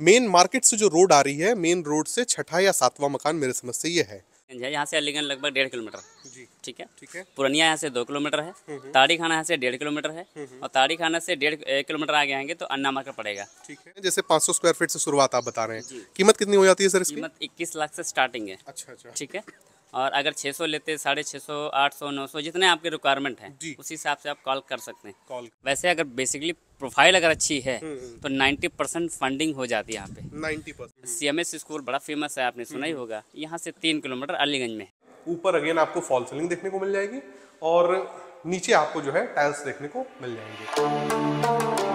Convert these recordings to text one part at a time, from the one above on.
Main market से जो road आ रही है, मेन रोड से छठा या सातवां मकान मेरे समझ से ये है। यहाँ से अलीगंज लगभग 1.5 किलोमीटर। जी ठीक है। ठीक है। पुरनिया यहाँ से 2 किलोमीटर है। ताड़ी खाना यहाँ से 1.5 किलोमीटर है। और ताड़ी खाना से 1.5 किलोमीटर आगे आएंगे तो अन्ना मार्केट पड़ेगा। ठीक है। जैसे 500 स्क्वायर फीट से शुरुआत आप बता रहे हैं, जी। कीमत कितनी हो जाती है सर इसकी? कीमत 21 लाख से स्टार्टिंग है। अच्छा अच्छा। ठीक है। और अगर 600 लेते 650, 800, 900 जितने आपके रिक्वायरमेंट है जी। उस हिसाब से आप कॉल कर सकते हैं। कॉल। वैसे अगर बेसिकली प्रोफाइल अगर अच्छी है तो 90% फंडिंग हो जाती है यहाँ पे। 90%। CMS स्कूल बड़ा फेमस है, आपने सुना ही होगा। यहाँ से 3 किलोमीटर अलीगंज में। ऊपर अगेन आपको फॉल सीलिंग देखने को मिल जाएगी और नीचे आपको जो है टाइल्स देखने को मिल जाएंगे।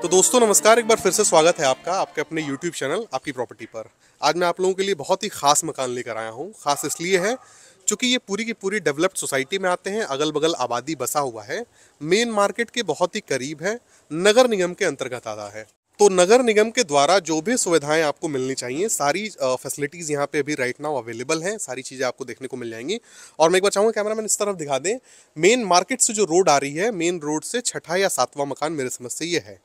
तो दोस्तों नमस्कार, एक बार फिर से स्वागत है आपका आपके अपने YouTube चैनल आपकी प्रॉपर्टी पर। आज मैं आप लोगों के लिए बहुत ही खास मकान लेकर आया हूँ। खास इसलिए है क्योंकि ये पूरी की पूरी डेवलप्ड सोसाइटी में आते हैं, अगल बगल आबादी बसा हुआ है, मेन मार्केट के बहुत ही करीब है, नगर निगम के अंतर्गत आता है। तो नगर निगम के द्वारा जो भी सुविधाएं आपको मिलनी चाहिए, सारी फैसिलिटीज़ यहाँ पे अभी राइट नाउ अवेलेबल हैं, सारी चीज़ें आपको देखने को मिल जाएंगी। और मैं एक बार चाहूँगा कैमरामैन इस तरफ दिखा दें, मेन मार्केट से जो रोड आ रही है, मेन रोड से छठा या सातवां मकान मेरे समझ से ये है।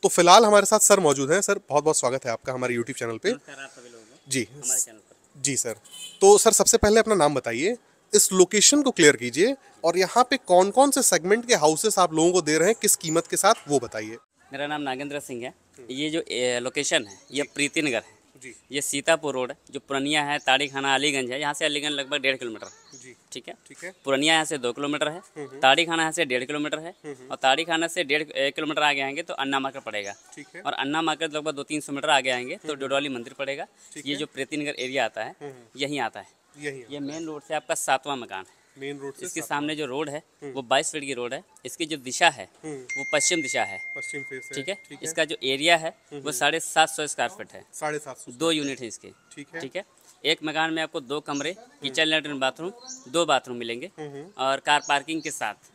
तो फिलहाल हमारे साथ सर मौजूद हैं। सर बहुत बहुत स्वागत है आपका हमारे यूट्यूब चैनल पे। जी हमारे चैनल पर। जी सर, तो सर सबसे पहले अपना नाम बताइए, इस लोकेशन को क्लियर कीजिए और यहाँ पे कौन कौन से सेगमेंट के हाउसेस आप लोगों को दे रहे हैं, किस कीमत के साथ, वो बताइए। मेरा नाम नागेंद्र सिंह है। ये जो लोकेशन है ये प्रीति नगर है। जी ये सीतापुर रोड है, जो पुरनिया है, ताड़ी खाना अलीगंज है। यहाँ से अलीगंज लगभग 1.5 किलोमीटर। जी ठीक है। ठीक है। पुरनिया यहाँ से 2 किलोमीटर है। ताड़ी खाना यहाँ से 1.5 किलोमीटर है। और ताड़ी खाना से 1.5 किलोमीटर आगे आएंगे तो अन्ना मार्केट पड़ेगा। ठीक है। और अन्ना मार्केट लगभग 200-300 मीटर आगे आएंगे तो डोडौली मंदिर पड़ेगा। ये जो प्रीति नगर एरिया आता है यहीं आता है। यही ये मेन रोड से आपका 7वां मकान है। मेन रोड से इसके सामने जो रोड है वो 22 फीट की रोड है। इसकी जो दिशा है वो पश्चिम दिशा है। पश्चिम फेस है। ठीक है। इसका जो एरिया है वो 750 स्क्वायर फीट है। 750। 2 यूनिट है इसके। ठीक है। ठीक है। एक मकान में आपको 2 कमरे, किचन, लैट्रिन, बाथरूम, 2 बाथरूम मिलेंगे और कार पार्किंग के साथ।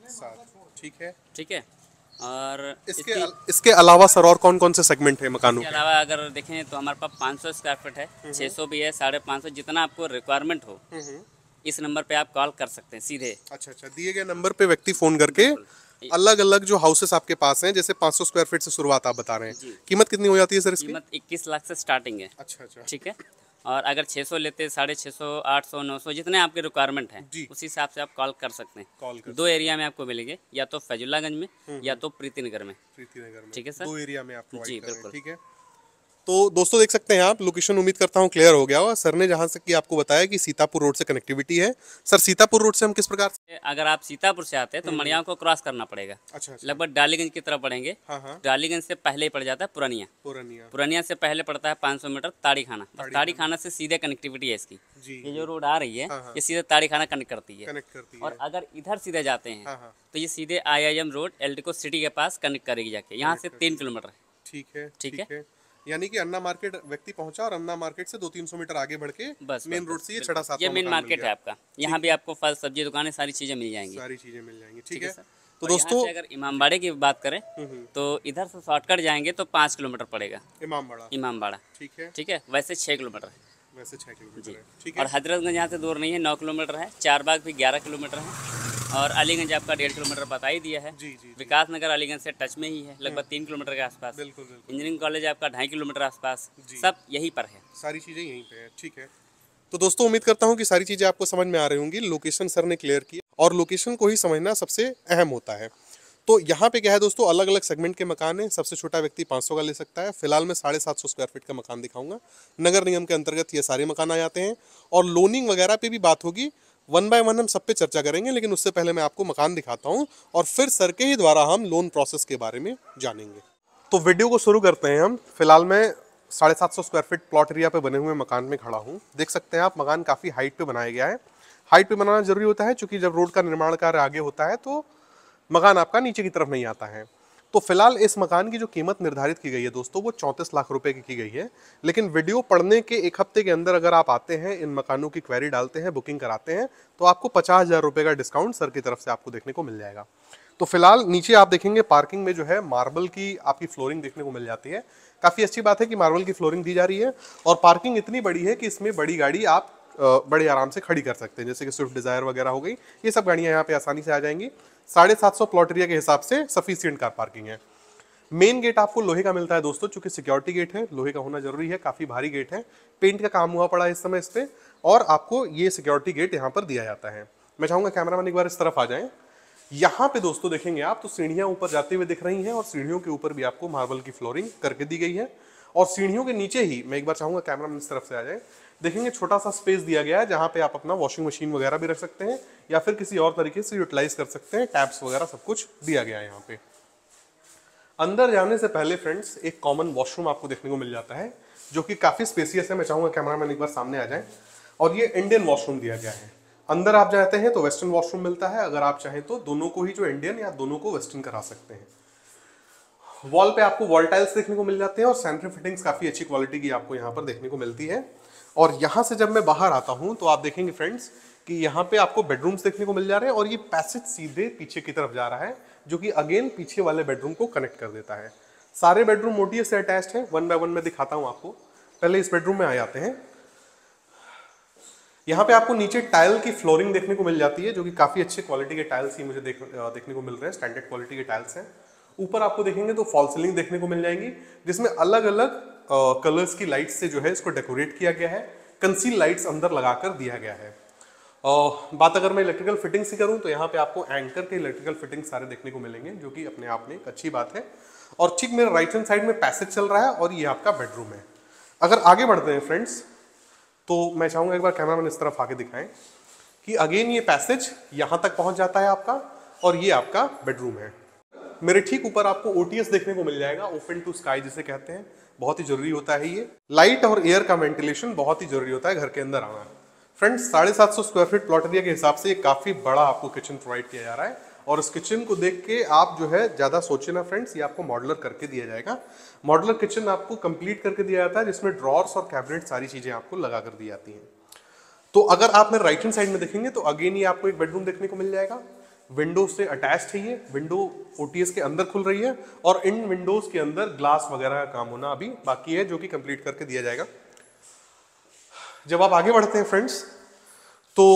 ठीक है। ठीक है। और इसके अलावा सर और कौन कौन से सेगमेंट है मकानों इसके के? अलावा अगर देखें तो हमारे पास 500 स्क्वायर फीट है, 600 भी है, 550, जितना आपको रिक्वायरमेंट हो इस नंबर पे आप कॉल कर सकते हैं सीधे। अच्छा अच्छा, दिए गए नंबर पे व्यक्ति फोन करके अलग अलग जो हाउसेस आपके पास हैं, जैसे 500 स्क्वायर फीट से शुरुआत आप बता रहे हैं, कीमत कितनी हो जाती है सर इसकी? कीमत 21 लाख से स्टार्टिंग है। अच्छा अच्छा। ठीक है। और अगर 600 लेते 650, 800, 900 जितने आपके रिक्वायरमेंट है उस हिसाब से आप कॉल कर सकते हैं। कॉल कर 2 एरिया में आपको मिलेंगे, या तो फैजुल्लागंज में या तो प्रीति नगर में। प्रीति नगर में। ठीक है सर। 2 एरिया में आप जी प्रोवाइड कर रहे हैं। बिल्कुल। ठीक है। तो दोस्तों देख सकते हैं आप, लोकेशन उम्मीद करता हूँ क्लियर हो गया होगा। सर ने जहाँ से कि आपको बताया कि सीतापुर रोड से कनेक्टिविटी है। सर सीतापुर रोड से हम किस प्रकार से? अगर आप सीतापुर से आते हैं तो मड़ियाव को क्रॉस करना पड़ेगा। अच्छा अच्छा। लगभग डालीगंज की तरफ पड़ेंगे। हाँ हाँ। डालीगंज से पहले ही पड़ जाता है पुरनिया। पुरनिया। पुरनिया से पहले पड़ता है 500 मीटर ताड़ी खाना। ताड़ी खाना से सीधे कनेक्टिविटी है इसकी। जी। ये जो रोड आ रही है ये सीधे ताड़ी खाना कनेक्ट करती है। कनेक्ट करती है। और अगर इधर सीधे जाते हैं हाँ हाँ। तो ये सीधे IIM रोड एल्टिको सिटी के पास कनेक्ट करेगी जाके। यहाँ से 3 किलोमीटर है। ठीक है। ठीक है। यानी कि अन्ना मार्केट व्यक्ति पहुंचा और अन्ना मार्केट से 200-300 मीटर आगे बढ़ के बस मेन रोड से ये छठा सातवां ये मेन मकान मार्केट मिल है गया। आपका। यहाँ भी आपको फल सब्जी दुकानें सारी चीज़ें मिल जाएंगी। सारी चीजें मिल जाएंगी। ठीक है। सर। तो और दोस्तों यहाँ से अगर इमामबाड़े की बात करें तो इधर से शॉर्टकट जाएंगे तो 5 किलोमीटर पड़ेगा इमामबाड़ा। इमामबाड़ा। ठीक है। ठीक है। वैसे 6 किलोमीटर है। वैसे 6 किलोमीटर जी। है। ठीक और है। हजरतगंज यहाँ से दूर नहीं है, 9 किलोमीटर है। चारबाग भी 11 किलोमीटर है। और अलीगंज आपका 1.5 किलोमीटर बता ही दिया है। जी जी। विकास नगर अलीगंज से टच में ही है, लगभग 3 किलोमीटर के आसपास। बिल्कुल बिल्कुल। इंजीनियरिंग कॉलेज आपका 2.5 किलोमीटर आसपास। सब यहीं पर है। सारी चीजें यहीं पे है। ठीक है। तो दोस्तों उम्मीद करता हूँ कि सारी चीजें आपको समझ में आ रही होंगी। लोकेशन सर ने क्लियर की और लोकेशन को ही समझना सबसे अहम होता है। तो यहाँ पे क्या है दोस्तों, अलग अलग सेगमेंट के मकान हैं। सबसे छोटा व्यक्ति 500 का ले सकता है। फिलहाल मैं 750 स्क्वायर फीट का मकान दिखाऊंगा। नगर निगम के अंतर्गत ये सारे मकान आ जाते हैं और लोनिंग वगैरह पे भी बात होगी। 1 बाय 1 हम सब पे चर्चा करेंगे, लेकिन उससे पहले मैं आपको मकान दिखाता हूँ और फिर सर के ही द्वारा हम लोन प्रोसेस के बारे में जानेंगे। तो वीडियो को शुरू करते हैं हम। फिलहाल मैं 750 स्क्वायर फीट प्लॉट एरिया पे बने हुए मकान में खड़ा हूँ। देख सकते हैं आप, मकान काफ़ी हाइट पे बनाया गया है। हाइट पे बनाना जरूरी होता है क्योंकि जब रोड का निर्माण कार्य आगे होता है तो मकान आपका नीचे की तरफ नहीं आता है। तो फिलहाल इस मकान की जो कीमत निर्धारित की गई है दोस्तों, वो 34 लाख रुपए की गई है। लेकिन वीडियो पढ़ने के 1 हफ्ते के अंदर अगर आप आते हैं, इन मकानों की क्वेरी डालते हैं, बुकिंग कराते हैं, तो आपको 50,000 रुपए का डिस्काउंट सर की तरफ से आपको देखने को मिल जाएगा। तो फिलहाल नीचे आप देखेंगे पार्किंग में जो है मार्बल की आपकी फ्लोरिंग देखने को मिल जाती है। काफ़ी अच्छी बात है कि मार्बल की फ्लोरिंग दी जा रही है और पार्किंग इतनी बड़ी है कि इसमें बड़ी गाड़ी आप बड़े आराम से खड़ी कर सकते हैं, जैसे कि स्विफ्ट डिजायर वगैरह हो गई। ये सब गाड़ियां यहाँ पे आसानी से आ जाएंगी। 750 प्लॉट एरिया के हिसाब से सफिशिएंट कार पार्किंग है। मेन गेट आपको लोहे का मिलता है दोस्तों, चूंकि सिक्योरिटी गेट है, लोहे का होना जरूरी है। काफी भारी गेट है, पेंट का काम हुआ पड़ा है इस समय इस पे, और आपको ये सिक्योरिटी गेट यहाँ पर दिया जाता है। मैं चाहूंगा कैमरामैन एक बार इस तरफ आ जाएं। यहाँ पे दोस्तों देखेंगे आप तो सीढ़ियां ऊपर जाते हुए दिख रही हैं और सीढ़ियों के ऊपर भी आपको मार्बल की फ्लोरिंग करके दी गई है। और सीढ़ियों के नीचे ही मैं एक बार चाहूंगा कैमरामैन इस तरफ से आ जाए, देखेंगे छोटा सा स्पेस दिया गया है जहां पे आप अपना वॉशिंग मशीन वगैरह भी रख सकते हैं या फिर किसी और तरीके से यूटिलाइज कर सकते हैं। टैप्स वगैरह सब कुछ दिया गया है यहाँ पे। अंदर जाने से पहले फ्रेंड्स एक कॉमन वॉशरूम आपको देखने को मिल जाता है जो कि काफी स्पेसियस है। मैं चाहूंगा कैमरामैन एक बार सामने आ जाए। और ये इंडियन वॉशरूम दिया गया है। अंदर आप जाते हैं तो वेस्टर्न वॉशरूम मिलता है, अगर आप चाहें तो दोनों को ही जो इंडियन या दोनों को वेस्टर्न करा सकते हैं। वॉल पे आपको वॉल टाइल्स देखने को मिल जाते हैं और सैनिटरी फिटिंग्स काफी अच्छी क्वालिटी की आपको यहाँ पर देखने को मिलती है। और यहाँ से जब मैं बाहर आता हूँ तो आप देखेंगे फ्रेंड्स कि यहाँ पे आपको बेडरूम्स देखने को मिल जा रहे हैं और ये पैसेज सीधे पीछे की तरफ जा रहा है जो कि अगेन पीछे वाले बेडरूम को कनेक्ट कर देता है। सारे बेडरूम मोटीएस से अटैच्ड है। 1 बाय 1 में दिखाता हूँ आपको। पहले इस बेडरूम में आ जाते हैं। यहाँ पे आपको नीचे टाइल की फ्लोरिंग देखने को मिल जाती है जो कि काफी अच्छे क्वालिटी के टाइल्स ही मुझे देखने को मिल रहे हैं। स्टैंडर्ड क्वालिटी के टाइल्स हैं। ऊपर आपको देखेंगे तो फॉल सीलिंग देखने को मिल जाएंगी जिसमें अलग अलग कलर्स की लाइट्स से जो है इसको डेकोरेट किया गया है। कंसील लाइट्स अंदर लगाकर दिया गया है। और बात अगर मैं इलेक्ट्रिकल फिटिंग्स की करूं तो यहाँ पे आपको एंकर के इलेक्ट्रिकल फिटिंग सारे देखने को मिलेंगे जो कि अपने आप में एक अच्छी बात है। और ठीक मेरे राइट हैंड साइड में पैसेज चल रहा है और ये आपका बेडरूम है। अगर आगे बढ़ते हैं फ्रेंड्स तो मैं चाहूंगा एक बार कैमरामैन इस तरफ आके दिखाएं कि अगेन ये पैसेज यहाँ तक पहुंच जाता है आपका और ये आपका बेडरूम है। मेरे ठीक ऊपर आपको ओटीएस देखने को मिल जाएगा, ओपन टू स्काई जिसे कहते हैं। बहुत ही जरूरी होता है ये। लाइट और एयर का वेंटिलेशन बहुत ही जरूरी होता है घर के अंदर आना। Friends 750 square feet plot area के हिसाब से काफी बड़ा आपको किचन प्रोवाइड किया जा रहा है और इस किचन को देख के आप जो है ज्यादा सोचे ना फ्रेंड्स, ये आपको मॉडुलर करके दिया जाएगा। मॉडुलर किचन आपको कंप्लीट करके दिया जाता है जिसमें ड्रॉर्स और कैबिनेट सारी चीजें आपको लगा कर दी जाती हैं। तो अगर आप मेरे राइट हैंड साइड में देखेंगे तो अगेन ये आपको एक बेडरूम देखने को मिल जाएगा। विंडो से अटैच्ड है ये। विंडो ओटीएस के अंदर खुल रही है और इन विंडोज के अंदर ग्लास वगैरह का काम होना अभी बाकी है जो कि कंप्लीट करके दिया जाएगा। जब आप आगे बढ़ते हैं फ्रेंड्स तो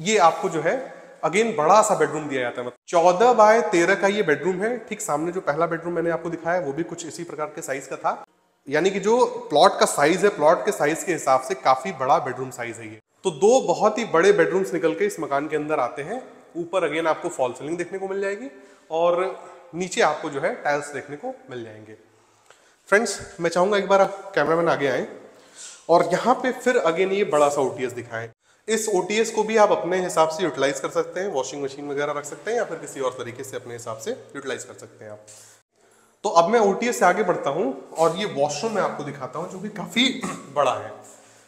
ये आपको जो है अगेन बड़ा सा बेडरूम दिया जाता है। मतलब 14 बाय 13 का ये बेडरूम है। ठीक सामने जो पहला बेडरूम मैंने आपको दिखाया वो भी कुछ इसी प्रकार के साइज का था। यानी कि जो प्लॉट का साइज है, प्लॉट के साइज के हिसाब से काफी बड़ा बेडरूम साइज है ये। तो 2 बहुत ही बड़े बेडरूम्स निकल के इस मकान के अंदर आते हैं। ऊपर अगेन आपको फॉल सीलिंग देखने को मिल जाएगी और नीचे आपको जो है टाइल्स देखने को मिल जाएंगे। फ्रेंड्स मैं चाहूंगा एक बार कैमरामैन आगे आए और यहाँ पे फिर अगेन ये बड़ा सा ओटीएस दिखाएं। इस ओटीएस को भी आप अपने हिसाब से यूटिलाइज कर सकते हैं। वॉशिंग मशीन वगैरह रख सकते हैं या फिर किसी और तरीके से अपने हिसाब से यूटिलाइज कर सकते हैं आप। तो अब मैं ओटीएस से आगे बढ़ता हूँ और ये वॉशरूम मैं आपको दिखाता हूँ जो कि काफी बड़ा है।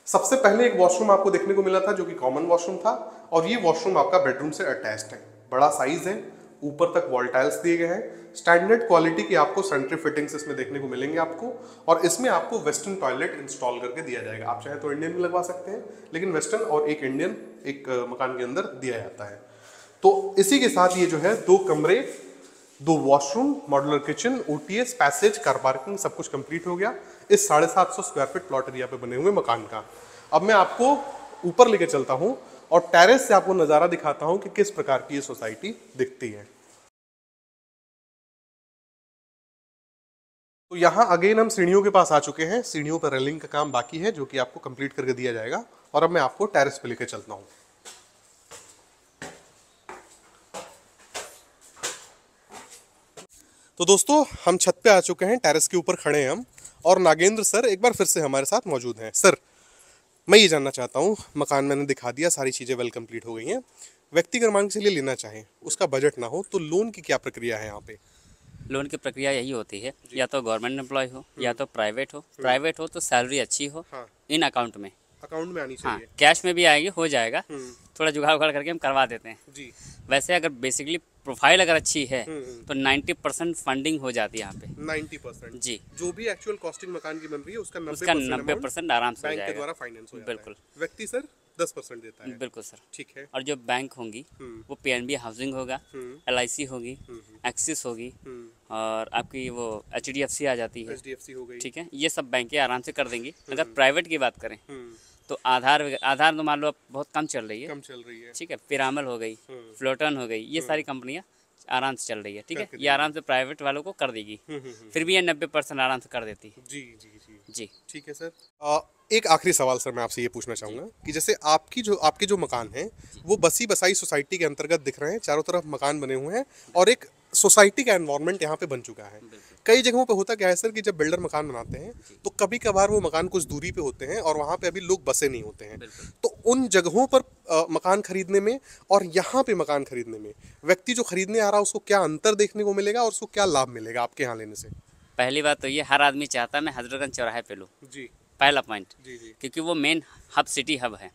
सबसे पहले एक वॉशरूम आपको देखने को मिला था जो कि कॉमन वॉशरूम था और ये वॉशरूम आपका बेडरूम से अटैच्ड है। बड़ा साइज है, ऊपर तक वॉल टाइल्स दिए गए हैं। स्टैंडर्ड क्वालिटी की आपको सैनिटरी फिटिंग्स इसमें देखने को मिलेंगे आपको और इसमें आपको वेस्टर्न टॉयलेट इंस्टॉल करके दिया जाएगा। आप चाहे तो इंडियन भी लगवा सकते हैं लेकिन वेस्टर्न और एक इंडियन एक मकान के अंदर दिया जाता है। तो इसी के साथ ये जो है 2 कमरे, 2 washroom, modular kitchen, OTS, passage, car parking सब कुछ कंप्लीट हो गया इस 750 स्क्वायर फीट प्लॉट एरिया पे बने हुए मकान का। अब मैं आपको ऊपर लेके चलता हूँ और टेरेस से आपको नज़ारा दिखाता हूँ कि किस प्रकार की ये सोसाइटी दिखती है। तो यहाँ अगेन हम सीढ़ियों के पास आ चुके हैं। सीढ़ियों पर रेलिंग का काम बाकी है जो कि आपको कंप्लीट करके दिया जाएगा और अब मैं आपको टेरेस पे लेके चलता हूँ। तो दोस्तों हम छत पे आ चुके हैं, टेरेस के ऊपर खड़े हैं हम और नागेंद्र सर एक बार फिर से हमारे साथ मौजूद हैं। सर मैं ये जानना चाहता हूँ, मकान मैंने दिखा दिया, सारी चीज़ें वेल कंप्लीट हो गई हैं। व्यक्तिगत मांग के लिए लेना चाहें, उसका बजट ना हो तो लोन की क्या प्रक्रिया है यहाँ पे? लोन की प्रक्रिया यही होती है, या तो गवर्नमेंट एम्प्लॉय हो या तो प्राइवेट हो। प्राइवेट हो तो सैलरी अच्छी हो, हाँ, इन अकाउंट में, अकाउंट में आनी हाँ चाहिए। कैश में भी आएगी, हो जाएगा, थोड़ा जुगाड़ उगाड़ करके हम करवा देते हैं। जी। वैसे अगर बेसिकली प्रोफाइल अगर अच्छी है हम्म। तो 90% फंडिंग हो जाती है यहाँ पे। 90% जी, जो भी एक्चुअल कॉस्टिंग मकान की बन रही है उसका उसका 90% 90% आराम से हो बैंक के जाएगा। द्वारा फाइनेंस हो जाता बिल्कुल। है। व्यक्ति सर 10% देता है। बिल्कुल सर। ठीक है। और जो बैंक होंगी वो पीएनबी हाउसिंग होगा, एलआईसी होगी, एक्सिस होगी, और आपकी वो एचडीएफसी आ जाती है। एचडीएफसी हो गई। ठीक है, ये सब बैंकें आराम से कर देंगी। अगर प्राइवेट की बात करें तो आधार तो मान लो अब बहुत कम चल रही है, कम चल रही है। ठीक है, पिरामल हो गई, फ्लोटन हो गई, ये सारी कंपनियां आराम से चल रही है। ठीक है, ये आराम से प्राइवेट वालों को कर देगी, फिर भी ये 90% आराम से कर देती है। जी जी जी जी। ठीक है सर। एक आखिरी सवाल सर मैं आपसे ये पूछना चाहूँगा कि जैसे आपके जो मकान हैं वो बसी बसाई सोसाइटी के अंतर्गत दिख रहे हैं, चारों तरफ मकान बने हुए हैं और एक सोसाइटी का एनवायरनमेंट यहाँ पे बन चुका है। कई जगहों पे होता क्या है सर कि जब बिल्डर मकान बनाते हैं तो कभी कभार वो मकान कुछ दूरी पे होते हैं और वहाँ पे अभी लोग बसे नहीं होते हैं। तो उन जगहों पर मकान खरीदने में और यहाँ पे मकान खरीदने में व्यक्ति जो खरीदने आ रहा है उसको क्या अंतर देखने को मिलेगा और उसको क्या लाभ मिलेगा आपके यहाँ लेने से? पहली बात तो ये, हर आदमी चाहता है मैं हजरतगंज चौराहे पे लूँ, जी पहला पॉइंट, जी जी। क्योंकि वो मेन हब सिटी हब है।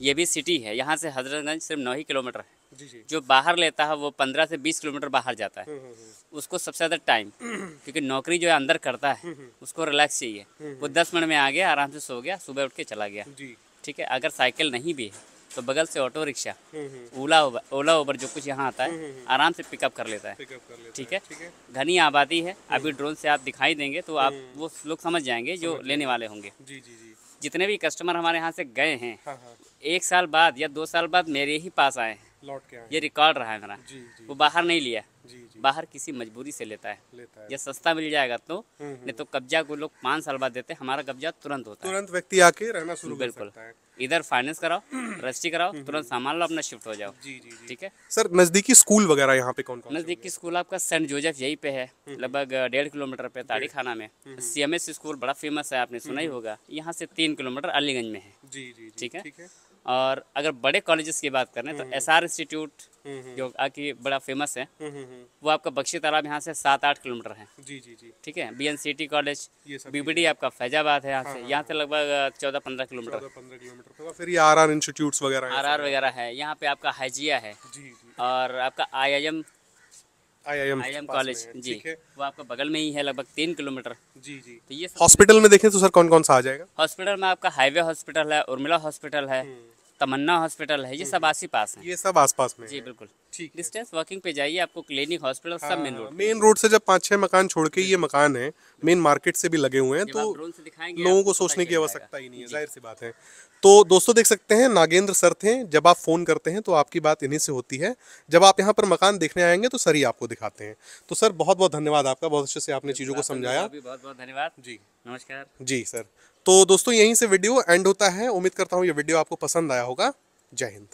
ये भी सिटी है, यहाँ से हजरतगंज सिर्फ 9 ही किलोमीटर है। जी जी। जो बाहर लेता है वो 15 से 20 किलोमीटर बाहर जाता है। उसको सबसे ज़्यादा टाइम, क्योंकि नौकरी जो है अंदर करता है, उसको रिलैक्स चाहिए। वो 10 मिनट में आ गया, आराम से सो गया, सुबह उठ के चला गया। जी। ठीक है, अगर साइकिल नहीं भी है तो बगल से ऑटो रिक्शा, ओला उबर जो कुछ यहाँ आता है, आराम से पिकअप कर लेता है। पिकअप कर लेते ठीक हैं। है, ठीक है। घनी आबादी है, अभी ड्रोन से आप दिखाई देंगे तो आप वो लोग समझ जाएंगे जो लेने वाले होंगे। जी जी जी। जितने भी कस्टमर हमारे यहाँ से गए हैं, हाँ हाँ। 1 साल बाद या 2 साल बाद मेरे ही पास आए हैं। लौट के आए। ये रिकॉर्ड रहा है मेरा। जी जी। वो बाहर नहीं लिया, जी जी। बाहर किसी मजबूरी से लेता है। लेता है। या सस्ता मिल जाएगा तो, नहीं तो कब्जा को लोग 5 साल बाद देते हैं, हमारा कब्जा तुरंत होता है। तुरंत व्यक्ति आके रहना शुरू कर बिल्कुल। सकता है। इधर फाइनेंस कराओ, रजिस्ट्री कराओ, तुरंत सामान लो, अपना शिफ्ट हो जाओ। जी जी जी। ठीक है। सर नजदीकी स्कूल वगैरह यहाँ पे कौन कौन से नज़दीकी स्कूल आपका सेंट जोसेफ यहीं पे है, लगभग 1.5 किलोमीटर पे ताड़ी खाना में। सीएमएस स्कूल बड़ा फेमस है, आपने सुना ही होगा। यहाँ से 3 किलोमीटर अलीगंज में है। जी जी जी। ठीक है। ठीक है। और अगर बड़े कॉलेजेस की बात करें तो एसआर इंस्टीट्यूट जो आके बड़ा फेमस है, वो आपका बख्शी तालाब यहाँ से 7-8 किलोमीटर है। जी जी जी। ठीक है, बीएनसीटी कॉलेज, ये सब बीबीडी आपका फैजाबाद है, यहाँ से लगभग 14-15 किलोमीटर। 14-15 किलोमीटर होगा। फिर ये आरआर इंस्टीट्यूट्स वगैरह हैं। आरआर वगैरह है, यहाँ पे आपका हाइजिया है, जी जी। और आपका आईआईएम आईआईएम कॉलेज जी, ठीक है। वो आपका बगल में ही है, लगभग 3 किलोमीटर। जी जी। तो ये सब हॉस्पिटल में देखें तो सर कौन कौन सा आ जाएगा? हॉस्पिटल में आपका हाईवे हॉस्पिटल है, उर्मिला हॉस्पिटल है, तमन्ना हॉस्पिटल है, ये सब आस ही पास है। ये सब आसपास में जी है। बिल्कुल। ठीक है। डिस्टेंस वॉकिंग पे जाइए, आपको क्लिनिक, हॉस्पिटल सब मेन रोड। मेन रोड से जब 5-6 मकान छोड़ के ये मकान है, मेन मार्केट से भी लगे हुए हैं, जब तो आप ड्रोन से दिखाएंगे लोगों को आपको पता सोचने की चल आवश्यकता जाएगा। ही नहीं है, जी। जाहिर सी बात है। तो दोस्तों देख सकते हैं नागेंद्र सर थे, जब आप फ़ोन करते हैं तो आपकी बात इन्हीं से होती है। जब आप यहाँ पर मकान देखने आएंगे तो सर ही आपको दिखाते हैं। तो सर बहुत बहुत धन्यवाद आपका, बहुत अच्छे से आपने चीज़ों को समझाया। बहुत बहुत धन्यवाद जी नमस्कार जी सर। तो दोस्तों यहीं से वीडियो एंड होता है। उम्मीद करता हूँ ये वीडियो आपको पसंद आया होगा। जय हिंद।